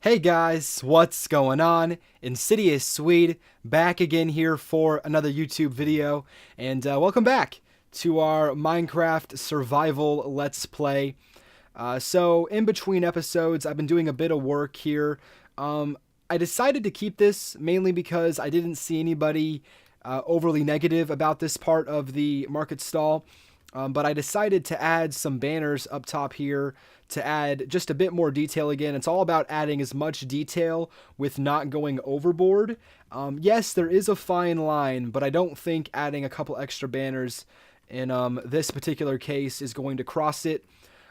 Hey guys, what's going on? InsidiousSwede back again here for another YouTube video, and welcome back to our Minecraft survival Let's Play. So in between episodes, I've been doing a bit of work here. I decided to keep this mainly because I didn't see anybody overly negative about this part of the market stall. But I decided to add some banners up top here to add just a bit more detail again. It's all about adding as much detail with not going overboard. Yes, there is a fine line, but I don't think adding a couple extra banners in this particular case is going to cross it.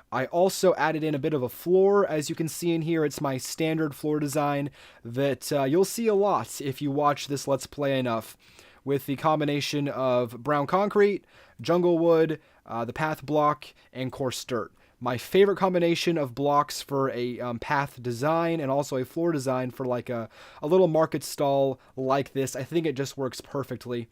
I also added in a bit of a floor. As you can see in here, it's my standard floor design that you'll see a lot if you watch this Let's Play enough, with the combination of brown concrete, jungle wood, the path block, and coarse dirt. My favorite combination of blocks for a path design and also a floor design for like a little market stall like this. I think it just works perfectly.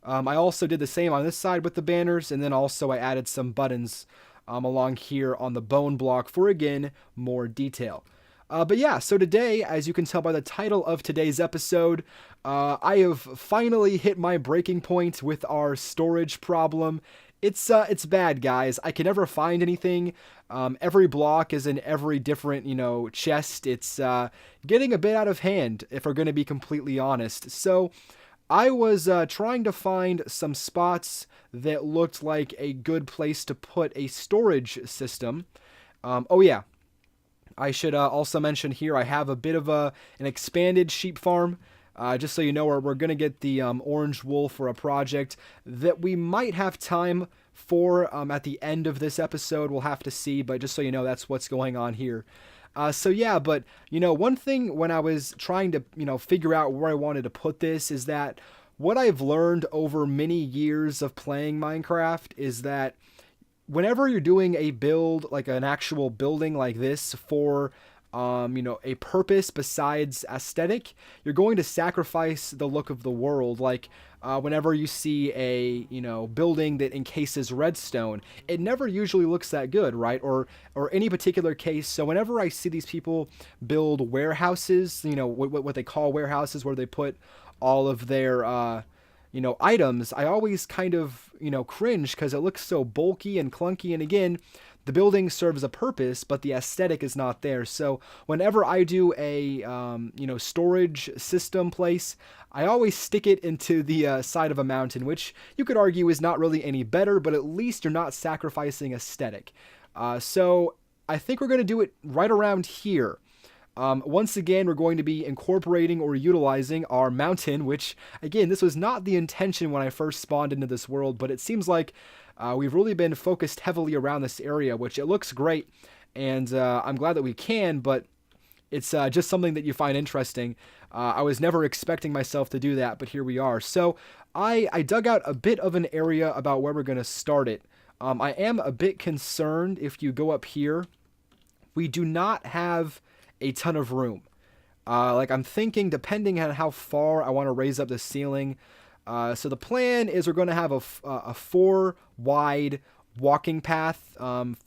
I also did the same on this side with the banners, and then also I added some buttons along here on the bone block for, again, more detail. But yeah, so today, as you can tell by the title of today's episode, I have finally hit my breaking point with our storage problem. It's bad, guys. I can never find anything. Every block is in every different, chest. It's getting a bit out of hand, if we're going to be completely honest. So I was trying to find some spots that looked like a good place to put a storage system. Oh yeah, I should also mention here I have a bit of an expanded sheep farm. Just so you know, we're going to get the orange wool for a project that we might have time for at the end of this episode. We'll have to see, but just so you know, that's what's going on here. So yeah, but one thing when I was trying to figure out where I wanted to put this is that what I've learned over many years of playing Minecraft is that whenever you're doing a build, like an actual building like this for a purpose besides aesthetic, you're going to sacrifice the look of the world. Like whenever you see a building that encases redstone, it never usually looks that good, right? Or any particular case. So whenever I see these people build warehouses, what they call warehouses, where they put all of their items, I always kind of cringe because it looks so bulky and clunky. And again, the building serves a purpose, but the aesthetic is not there. So whenever I do a storage system place, I always stick it into the side of a mountain, which you could argue is not really any better, but at least you're not sacrificing aesthetic. So I think we're going to do it right around here. Once again, we're going to be incorporating or utilizing our mountain, which, again, this was not the intention when I first spawned into this world, but it seems like we've really been focused heavily around this area, which it looks great, and I'm glad that we can, but it's just something that you find interesting. I was never expecting myself to do that, but here we are. So I dug out a bit of an area about where we're going to start it. I am a bit concerned if you go up here. We do not have a ton of room. Like I'm thinking, depending on how far I want to raise up the ceiling. So the plan is we're going to have a 4 wide walking path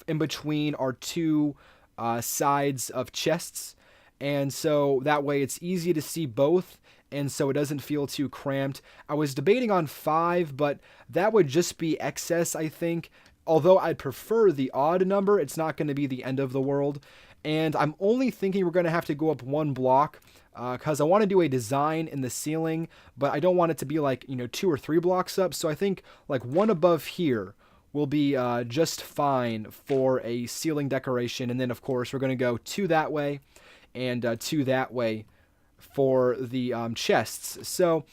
in between our two sides of chests. And so that way it's easy to see both, and so it doesn't feel too cramped. I was debating on 5, but that would just be excess, I think. Although I'd prefer the odd number, it's not going to be the end of the world. And I'm only thinking we're going to have to go up 1 block because I want to do a design in the ceiling, but I don't want it to be like 2 or 3 blocks up. So I think like 1 above here will be just fine for a ceiling decoration. And then of course we're going to go 2 that way and 2 that way for the chests. So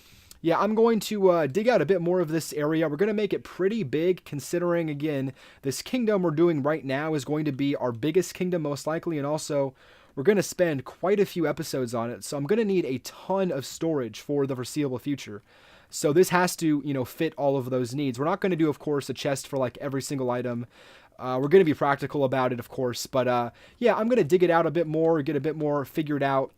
yeah, I'm going to dig out a bit more of this area. We're going to make it pretty big, considering, again, this kingdom we're doing right now is going to be our biggest kingdom, most likely, and also we're going to spend quite a few episodes on it, so I'm going to need a ton of storage for the foreseeable future. So this has to, fit all of those needs. We're not going to do, of course, a chest for, like, every single item. We're going to be practical about it, of course, but, yeah, I'm going to dig it out a bit more, get a bit more figured out.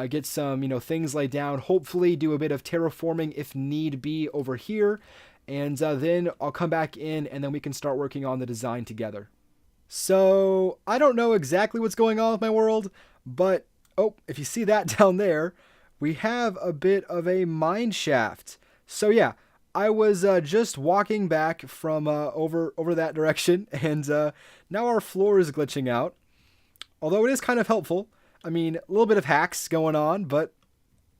Get some, things laid down, hopefully do a bit of terraforming if need be over here, and then I'll come back in and then we can start working on the design together. So, I don't know exactly what's going on with my world, but Oh, if you see that down there, we have a bit of a mine shaft. So yeah, I was just walking back from over that direction, and now our floor is glitching out. Although it is kind of helpful. I mean, a little bit of hacks going on, but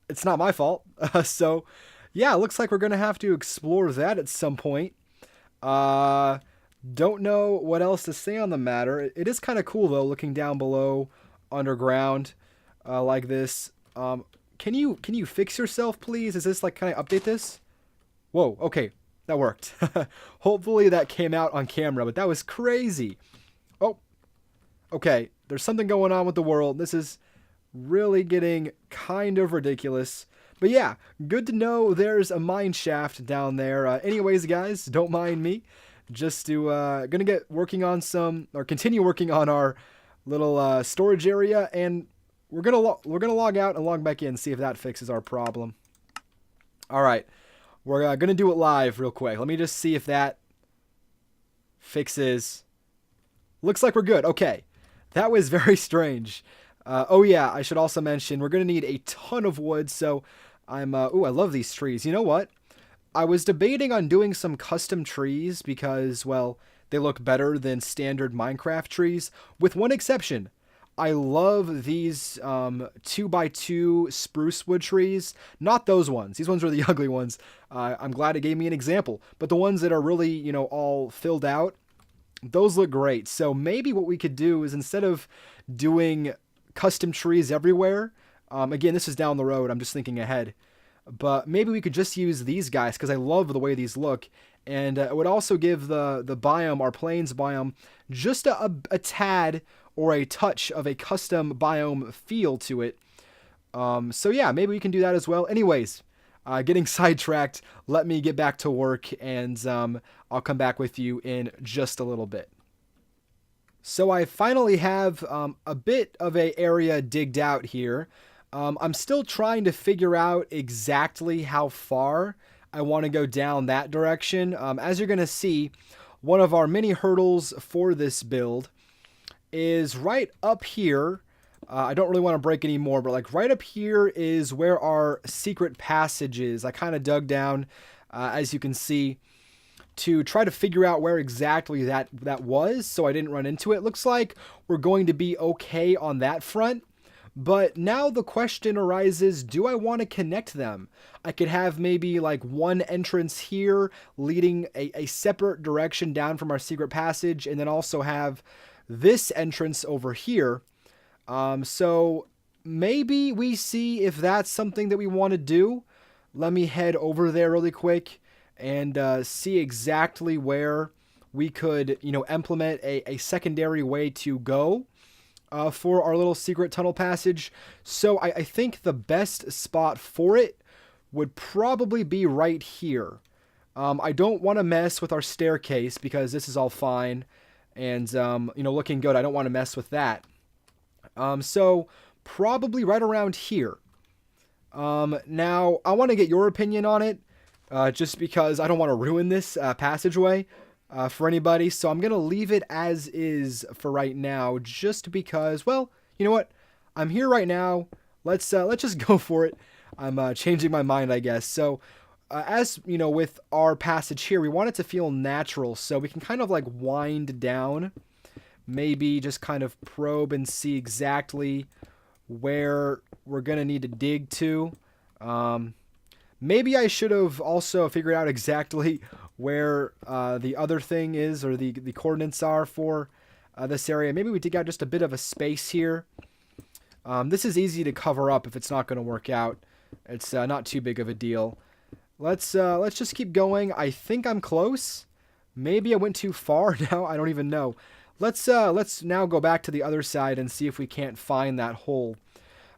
it's not my fault. So yeah, it looks like we're gonna have to explore that at some point. Uh, don't know what else to say on the matter. It is kind of cool though, looking down below underground like this. Can you fix yourself, please? Is this like, can I update this? Whoa, okay, that worked. Hopefully that came out on camera, but that was crazy. Oh, okay, there's something going on with the world. This is really getting kind of ridiculous. But yeah, good to know there's a mine shaft down there. Anyways, guys, don't mind me. Just to gonna get working on some, or continue working on our little storage area, and we're gonna log out and log back in, see if that fixes our problem. All right, we're gonna do it live real quick. Let me just see if that fixes. Looks like we're good. Okay, that was very strange. Oh yeah, I should also mention we're gonna need a ton of wood. So I'm ooh, I love these trees. You know what? I was debating on doing some custom trees because, well, they look better than standard Minecraft trees, with one exception. I love these 2x2 spruce wood trees. Not those ones. These ones are the ugly ones. I'm glad it gave me an example. But the ones that are really, all filled out, those look great. So maybe what we could do is, instead of doing custom trees everywhere, again, this is down the road. I'm just thinking ahead. But maybe we could just use these guys because I love the way these look. And it would also give the biome, our plains biome, just a tad or a touch of a custom biome feel to it. So yeah, maybe we can do that as well. Anyways, getting sidetracked, let me get back to work, and I'll come back with you in just a little bit. So I finally have a bit of a area digged out here. I'm still trying to figure out exactly how far I want to go down that direction. As you're going to see, one of our mini hurdles for this build is right up here. I don't really want to break any more, but like right up here is where our secret passage is. I kind of dug down, as you can see, to try to figure out where exactly that was, so I didn't run into it. Looks like we're going to be okay on that front. But now the question arises, do I want to connect them? I could have maybe like one entrance here leading a separate direction down from our secret passage, and then also have this entrance over here. So maybe we see if that's something that we want to do. Let me head over there really quick and see exactly where we could, implement a secondary way to go. For our little secret tunnel passage. So I think the best spot for it would probably be right here. I don't want to mess with our staircase because this is all fine and, looking good. I don't want to mess with that. So probably right around here. Now, I want to get your opinion on it, just because I don't want to ruin this passageway. For anybody, so I'm gonna leave it as is for right now, just because, well, you know what? I'm here right now. Let's just go for it. I'm changing my mind, I guess. So, as you know, with our passage here, we want it to feel natural, so we can kind of like wind down, maybe just kind of probe and see exactly where we're gonna need to dig to. Maybe I should have also figured out exactly where the other thing is, or the coordinates are for this area. Maybe we dig out just a bit of a space here. This is easy to cover up if it's not going to work out. It's not too big of a deal. Let's just keep going. I think I'm close. Maybe I went too far now. I don't even know. Let's now go back to the other side and see if we can't find that hole.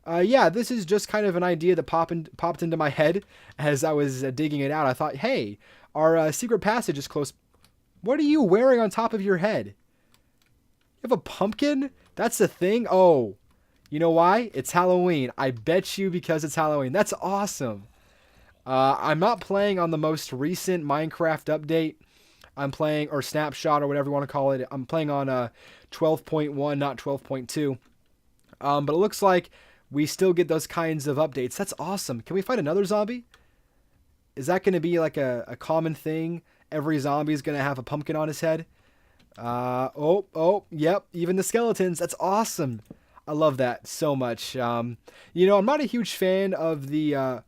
Yeah, this is just kind of an idea that popped into my head as I was digging it out. I thought, hey, our secret passage is close. What are you wearing on top of your head? You have a pumpkin? That's the thing? Oh, you know why? It's Halloween. I bet you because it's Halloween. That's awesome. I'm not playing on the most recent Minecraft update. I'm playing, or snapshot, or whatever you want to call it. I'm playing on 12.1, not 12.2. But it looks like we still get those kinds of updates. That's awesome. Can we find another zombie? Is that going to be like a common thing? Every zombie is going to have a pumpkin on his head? Yep, even the skeletons. That's awesome. I love that so much. I'm not a huge fan of the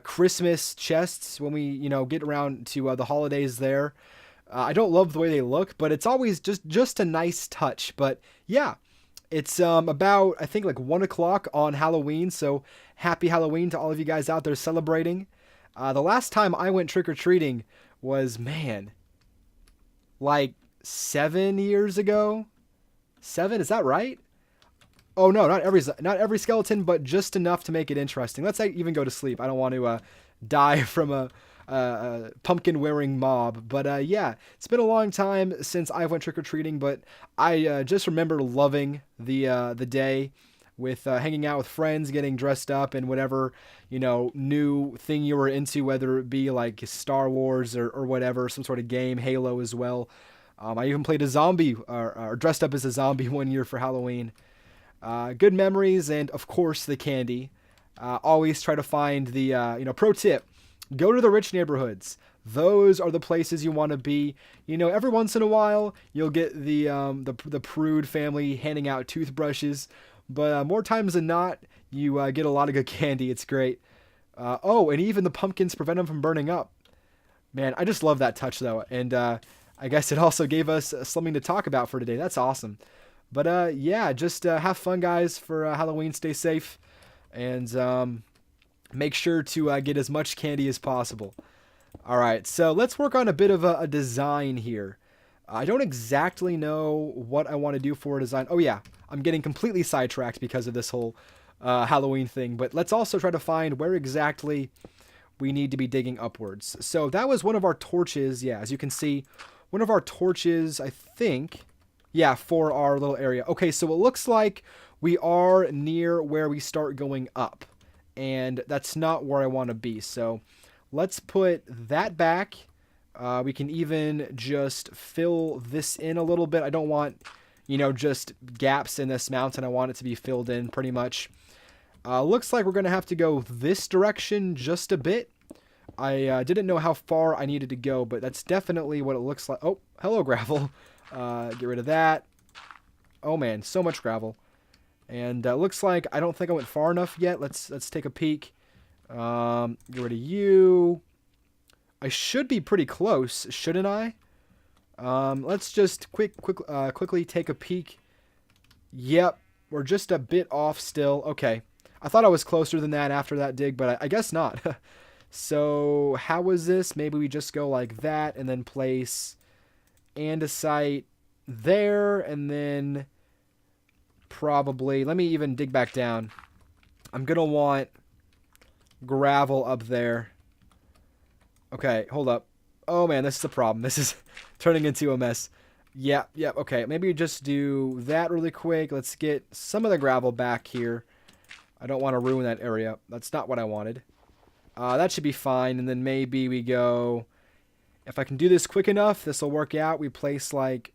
Christmas chests when we, get around to the holidays there. I don't love the way they look, but it's always just a nice touch. But yeah, it's about, I think, like 1 o'clock on Halloween. So happy Halloween to all of you guys out there celebrating. The last time I went trick-or-treating was, man, like 7 years ago. 7, is that right? Oh no, not every skeleton, but just enough to make it interesting. Let's even go to sleep. I don't want to die from a pumpkin wearing mob. But yeah, it's been a long time since I went trick or treating, but I just remember loving the day with hanging out with friends, getting dressed up, and whatever new thing you were into, whether it be like Star Wars or whatever, some sort of game, Halo as well. I even played a zombie or dressed up as a zombie one year for Halloween. Good memories, and of course the candy. Always try to find the pro tip: go to the rich neighborhoods. Those are the places you want to be. Every once in a while you'll get the prude family handing out toothbrushes, but more times than not you get a lot of good candy. It's great. And even the pumpkins prevent them from burning up. Man, I just love that touch though, and I guess it also gave us something to talk about for today. That's awesome. But yeah, just have fun, guys, for Halloween. Stay safe, and make sure to get as much candy as possible. All right, so let's work on a bit of a design here. I don't exactly know what I want to do for a design. Oh yeah, I'm getting completely sidetracked because of this whole Halloween thing. But let's also try to find where exactly we need to be digging upwards. So that was one of our torches. Yeah, as you can see, one of our torches, I think. Yeah, for our little area. Okay, so it looks like we are near where we start going up. And that's not where I want to be. So let's put that back. We can even just fill this in a little bit. I don't want, just gaps in this mountain. I want it to be filled in pretty much. Looks like we're going to have to go this direction just a bit. I didn't know how far I needed to go, but that's definitely what it looks like. Oh, hello, gravel. Get rid of that. Oh man, so much gravel. And looks like I don't think I went far enough yet. Let's take a peek. Get rid of you. I should be pretty close, shouldn't I? Let's just quickly take a peek. Yep, we're just a bit off still. Okay, I thought I was closer than that after that dig, but I guess not. So how was this? Maybe we just go like that and then place andesite there, and then probably, let me even dig back down. I'm gonna want gravel up there. Okay, hold up. Oh man, this is a problem. This is turning into a mess. Yep, okay. Maybe just do that really quick. Let's get some of the gravel back here. I don't want to ruin that area. That's not what I wanted. That should be fine, and then maybe we go... If I can do this quick enough, this will work out. We place like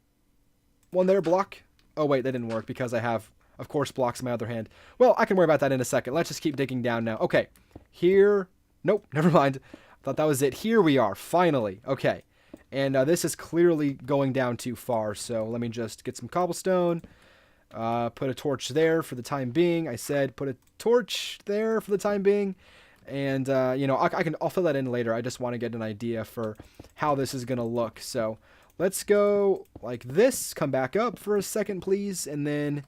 one there block. Oh wait, that didn't work because I have, of course, blocks in my other hand. Well, I can worry about that in a second. Let's just keep digging down now. Okay, here. Nope, never mind. I thought that was it. Here we are, finally. Okay, and this is clearly going down too far. So let me just get some cobblestone. Put a torch there for the time being. I said put a torch there for the time being. And, I'll fill that in later. I just want to get an idea for how this is going to look. So let's go like this. Come back up for a second, please. And then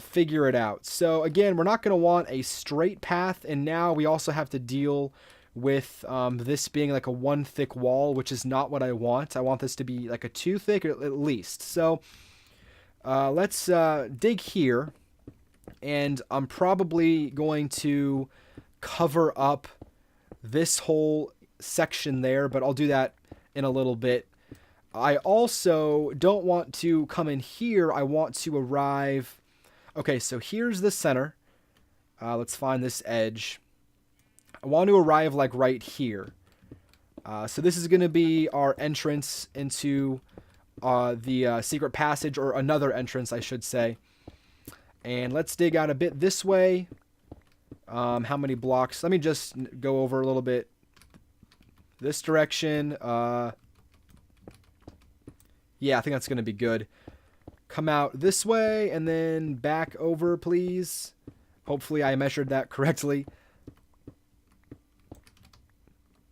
figure it out. So again, we're not going to want a straight path. And now we also have to deal with this being like a 1 thick wall, which is not what I want. I want this to be like a 2 thick at least. So let's dig here. And I'm probably going to cover up this whole section there, but I'll do that in a little bit. I also don't want to come in here. I want to arrive... Okay, so here's the center. Let's find this edge. I want to arrive like right here. So this is going to be our entrance into the secret passage, or another entrance, I should say. And let's dig out a bit this way. How many blocks? Let me just go over a little bit this direction. Yeah, I think that's going to be good. Come out this way and then back over, please. Hopefully I measured that correctly.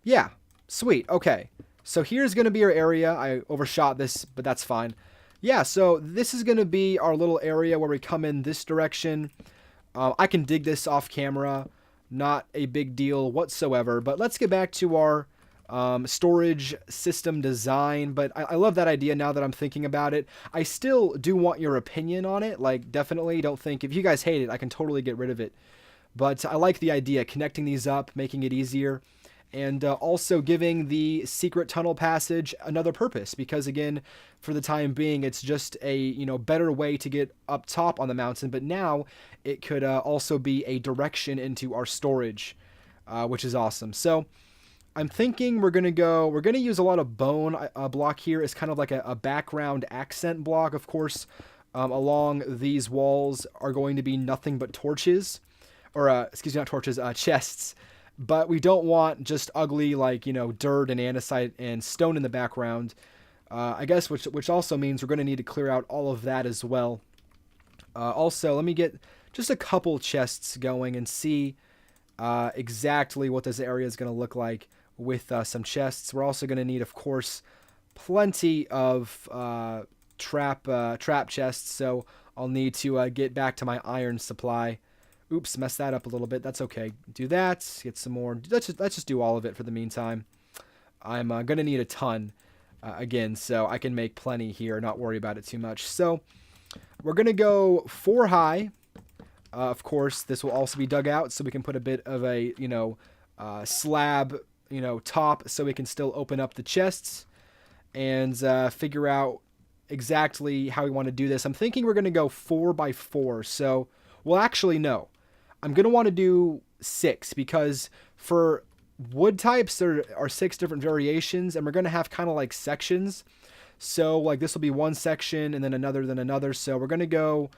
Yeah, sweet. Okay, so here's going to be our area. I overshot this, but that's fine. Yeah, so this is going to be our little area where we come in this direction. I can dig this off camera. Not a big deal whatsoever. But let's get back to our storage system design. But I love that idea now that I'm thinking about it. I still do want your opinion on it. Like, definitely don't think... If you guys hate it, I can totally get rid of it. But I like the idea. Connecting these up, making it easier. And also giving the secret tunnel passage another purpose, because again, for the time being, it's just a better way to get up top on the mountain. But now it could also be a direction into our storage, which is awesome. So I'm thinking we're gonna use a lot of bone block here as kind of like a background accent block. Of course, along these walls are going to be nothing but torches, or excuse me, not torches, chests. But we don't want just ugly, like, dirt and andesite and stone in the background. I guess, which also means we're going to need to clear out all of that as well. Also, let me get just a couple chests going and see exactly what this area is going to look like with some chests. We're also going to need, of course, plenty of trap chests. So I'll need to get back to my iron supply. Oops, messed that up a little bit. That's okay. Do that. Get some more. Let's just do all of it for the meantime. I'm going to need a ton again, so I can make plenty here. Not worry about it too much. So we're going to go 4 high. Of course, this will also be dug out, so we can put a bit of a, slab, top, so we can still open up the chests and figure out exactly how we want to do this. I'm thinking we're going to go 4 by 4. So, well, actually, no. I'm going to want to do 6 because for wood types, there are 6 different variations, and we're going to have kind of like sections. So, like, this will be one section and then another. So, we're going to go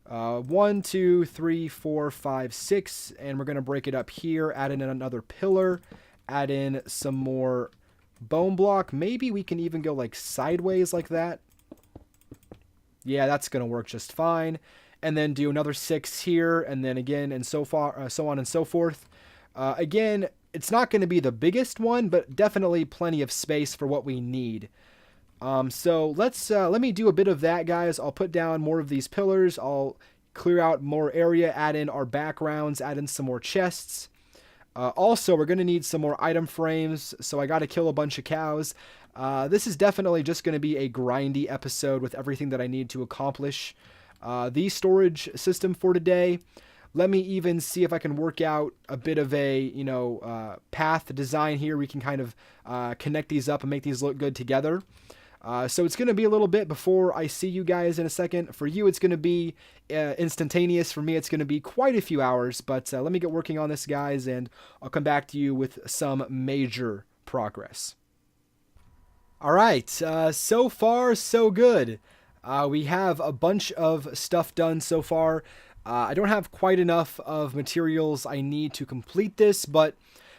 1, 2, 3, 4, 5, 6, and we're going to break it up here, add in another pillar, add in some more bone block. Maybe we can even go like sideways like that. Yeah, that's going to work just fine. And then do another 6 here, and then again, and so on and so forth. Again, it's not going to be the biggest one, but definitely plenty of space for what we need. So let me do a bit of that, guys. I'll put down more of these pillars. I'll clear out more area, add in our backgrounds, add in some more chests. Also, we're going to need some more item frames, so I got to kill a bunch of cows. This is definitely just going to be a grindy episode with everything that I need to accomplish. The storage system for today. Let me even see if I can work out a bit of a, path design here. We can kind of connect these up and make these look good together. So it's going to be a little bit before I see you guys in a second. For you, it's going to be instantaneous. For me, it's going to be quite a few hours. But let me get working on this, guys, and I'll come back to you with some major progress. All right, so far, so good. We have a bunch of stuff done so far. I don't have quite enough of materials I need to complete this, but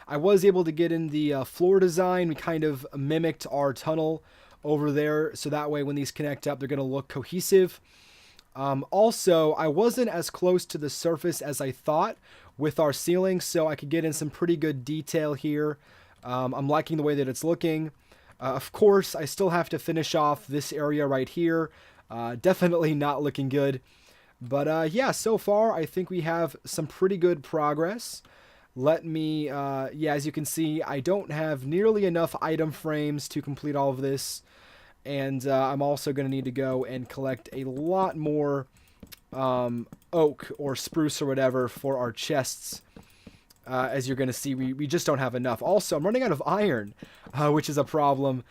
I was able to get in the floor design. We kind of mimicked our tunnel over there, so that way when these connect up, they're going to look cohesive. Also, I wasn't as close to the surface as I thought with our ceiling, so I could get in some pretty good detail here. I'm liking the way that it's looking. Of course, I still have to finish off this area right here. Definitely not looking good. But yeah, so far I think we have some pretty good progress. Let me, yeah, as you can see, I don't have nearly enough item frames to complete all of this. And I'm also going to need to go and collect a lot more oak or spruce or whatever for our chests. As you're going to see, we just don't have enough. Also, I'm running out of iron, which is a problem.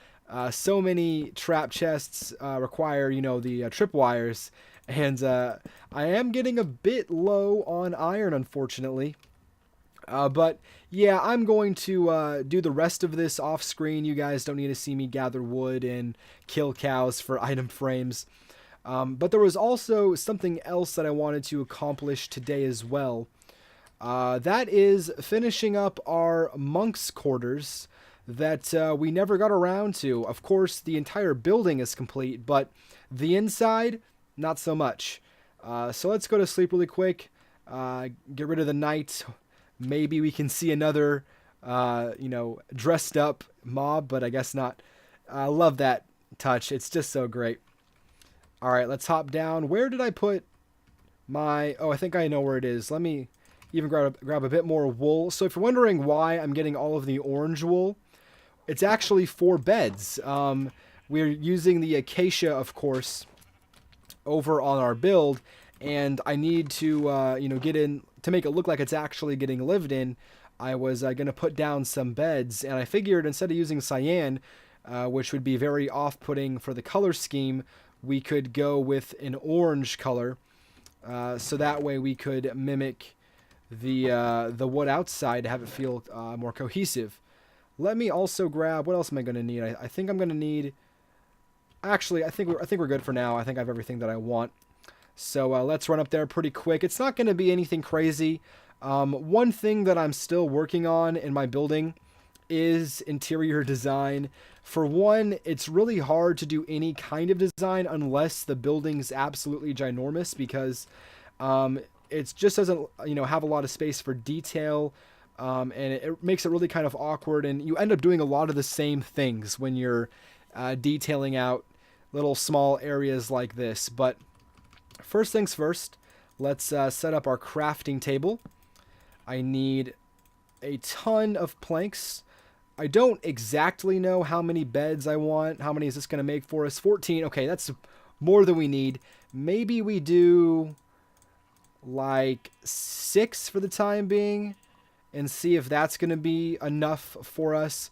So many trap chests require, the tripwires. And I am getting a bit low on iron, unfortunately. But yeah, I'm going to do the rest of this off screen. You guys don't need to see me gather wood and kill cows for item frames. But there was also something else that I wanted to accomplish today as well. That is finishing up our monks' quarters that we never got around to. Of course, the entire building is complete, but the inside, not so much. So let's go to sleep really quick, get rid of the night. Maybe we can see another, dressed up mob, but I guess not. I love that touch. It's just so great. All right, let's hop down. Where did I put my... Oh, I think I know where it is. Let me even grab a bit more wool. So if you're wondering why I'm getting all of the orange wool, it's actually for beds. We're using the acacia, of course, over on our build, and I need to, get in to make it look like it's actually getting lived in. I was going to put down some beds, and I figured instead of using cyan, which would be very off-putting for the color scheme, we could go with an orange color, so that way we could mimic the wood outside to have it feel more cohesive. Let me also grab... What else am I going to need? I think I'm going to need... Actually, I think we're good for now. I think I have everything that I want. So let's run up there pretty quick. It's not going to be anything crazy. One thing that I'm still working on in my building is interior design. For one, it's really hard to do any kind of design unless the building's absolutely ginormous, because it just doesn't have a lot of space for detail, and it makes it really kind of awkward, and you end up doing a lot of the same things when you're detailing out little small areas like this. But first things first, let's set up our crafting table. I need a ton of planks. I don't exactly know how many beds I want. How many is this going to make for us? 14. Okay, that's more than we need. Maybe we do like 6 for the time being and see if that's going to be enough for us.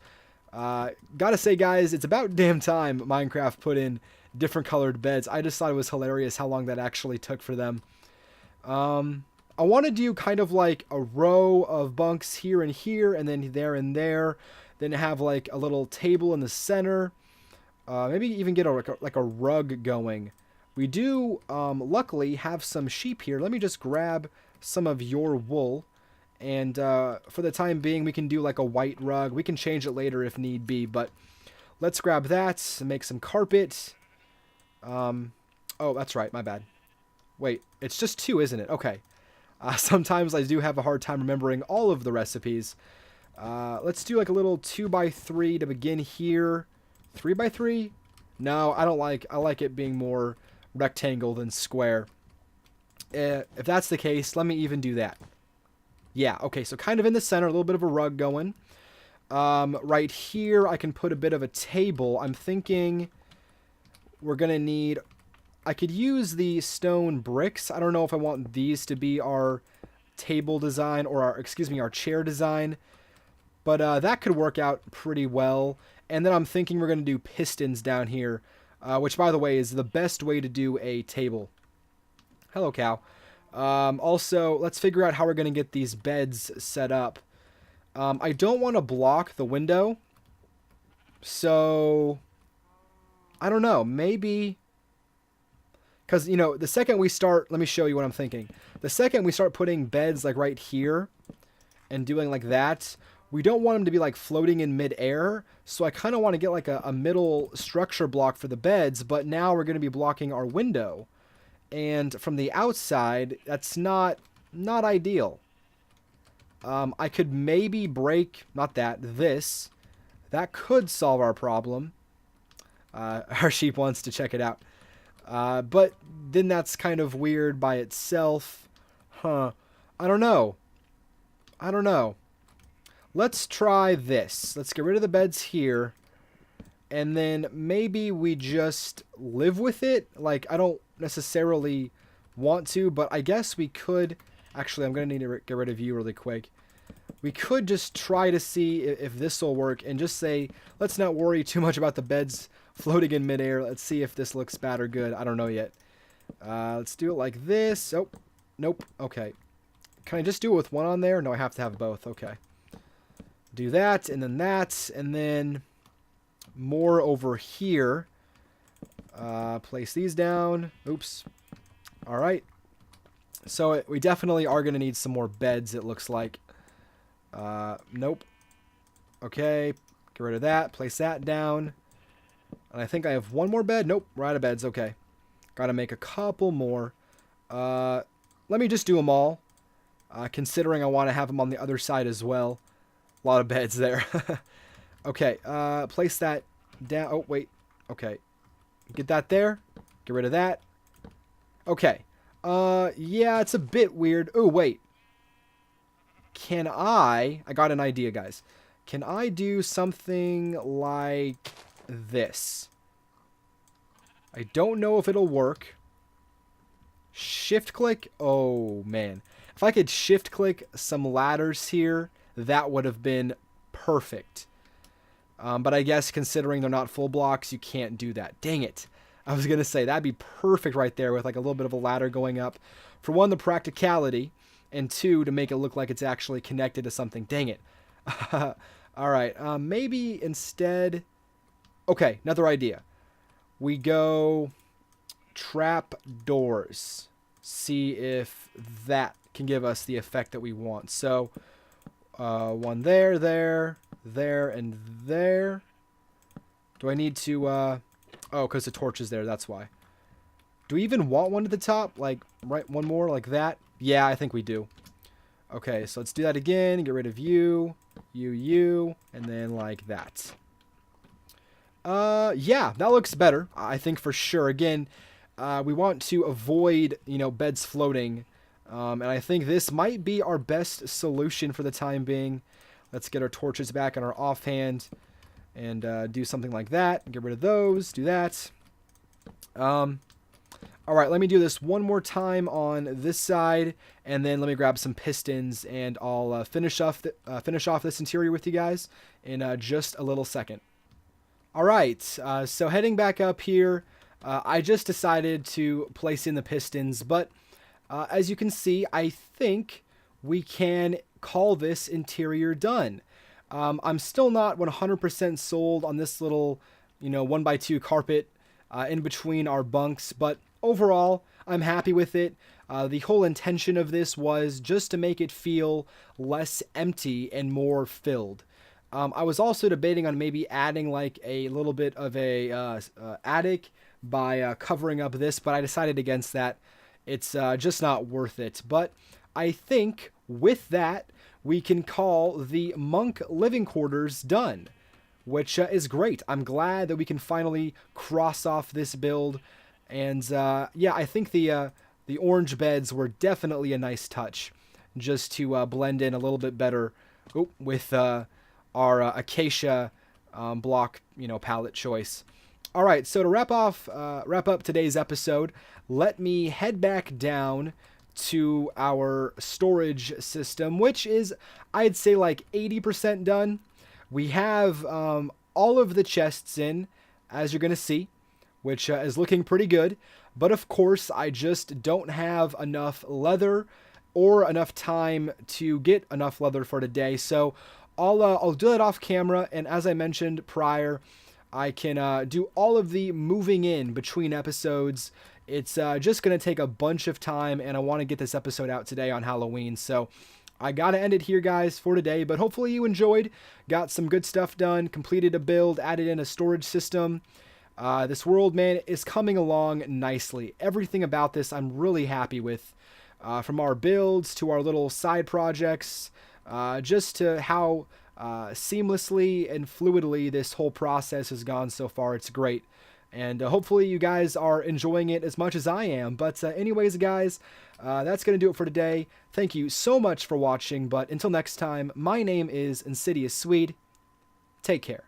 Gotta say, guys, it's about damn time Minecraft put in different colored beds. I just thought it was hilarious how long that actually took for them. I want to do kind of like a row of bunks here and here, and then there and there. Then have like a little table in the center. Maybe even get a rug going. We do, luckily, have some sheep here. Let me just grab some of your wool. And for the time being, we can do like a white rug. We can change it later if need be, but let's grab that and make some carpet. Oh, that's right. My bad. Wait, it's just 2, isn't it? Okay. Sometimes I do have a hard time remembering all of the recipes. Let's do like a little 2x3 to begin here. 3x3? No, I like it being more rectangle than square. If that's the case, let me even do that. Yeah, okay, so kind of in the center, a little bit of a rug going. Right here, I can put a bit of a table. I'm thinking we're going to need... I could use the stone bricks. I don't know if I want these to be our table design or our chair design. But that could work out pretty well. And then I'm thinking we're going to do pistons down here, which, by the way, is the best way to do a table. Hello, cow. Also, let's figure out how we're going to get these beds set up. I don't want to block the window. So, I don't know. Maybe... Because, the second we start... Let me show you what I'm thinking. The second we start putting beds, like, right here and doing like that, we don't want them to be, like, floating in midair. So I kind of want to get, like, a middle structure block for the beds, but now we're going to be blocking our window. And from the outside, that's not ideal. I could maybe break... Not that. This. That could solve our problem. Our sheep wants to check it out. But then that's kind of weird by itself. Huh. I don't know. Let's try this. Let's get rid of the beds here. And then maybe we just live with it. Like, I don't necessarily want to, but I guess we could... Actually, I'm going to need to get rid of you really quick. We could just try to see if this will work and just say, let's not worry too much about the beds floating in midair. Let's see if this looks bad or good. I don't know yet. Let's do it like this. Oh, nope. Okay. Can I just do it with one on there? No, I have to have both. Okay. Do that, and then more over here. Place these down. Oops. All right. So we definitely are going to need some more beds, it looks like. Nope. Okay. Get rid of that. Place that down. And I think I have one more bed. Nope. We're out of beds. Okay. Got to make a couple more. Let me just do them all. Considering I want to have them on the other side as well. A lot of beds there. Okay. Place that down. Oh, wait. Okay. Get that there. Get rid of that. Okay. Yeah, it's a bit weird. Oh, wait. Can I got an idea, guys. Can I do something like this? I don't know if it'll work. Shift click. Oh, man. If I could shift click some ladders here, that would have been perfect. But I guess considering they're not full blocks, you can't do that. Dang it. I was going to say, that'd be perfect right there with like a little bit of a ladder going up. For one, the practicality, and two, to make it look like it's actually connected to something. Dang it. All right. Maybe instead... Okay, another idea. We go trap doors. See if that can give us the effect that we want. So, one there, and there. Do I need to... Oh, because the torch is there, that's why. Do we even want one at the top? Like, right, one more like that? Yeah, I think we do. Okay, so let's do that again. Get rid of you, and then like that. Yeah, that looks better, I think for sure. Again, we want to avoid, beds floating. And I think this might be our best solution for the time being. Let's get our torches back on our offhand. And do something like that. Get rid of those. Do that. All right, let me do this one more time on this side, and then let me grab some pistons, and I'll finish off this interior with you guys in just a little second. All right, so heading back up here, I just decided to place in the pistons, but as you can see, I think we can call this interior done. I'm still not 100% sold on this little, 1x2 carpet in between our bunks, but overall, I'm happy with it. The whole intention of this was just to make it feel less empty and more filled. I was also debating on maybe adding like a little bit of a attic by covering up this, but I decided against that. It's just not worth it. But I think with that, we can call the monk living quarters done, which is great. I'm glad that we can finally cross off this build. And yeah, I think the orange beds were definitely a nice touch, just to blend in a little bit better with our acacia block, palette choice. All right, so to wrap up today's episode, let me head back down to our storage system, which is, I'd say, like 80% done. We have all of the chests in, as you're going to see, which is looking pretty good. But of course, I just don't have enough leather or enough time to get enough leather for today. So I'll do it off camera. And as I mentioned prior, I can do all of the moving in between episodes. It's just going to take a bunch of time, and I want to get this episode out today on Halloween. So I got to end it here, guys, for today. But hopefully you enjoyed. Got some good stuff done. Completed a build. Added in a storage system. This world, man, is coming along nicely. Everything about this I'm really happy with. From our builds to our little side projects. Just to how seamlessly and fluidly this whole process has gone so far. It's great. And hopefully you guys are enjoying it as much as I am. But anyways, guys, that's going to do it for today. Thank you so much for watching. But until next time, my name is InsidiousSwede. Take care.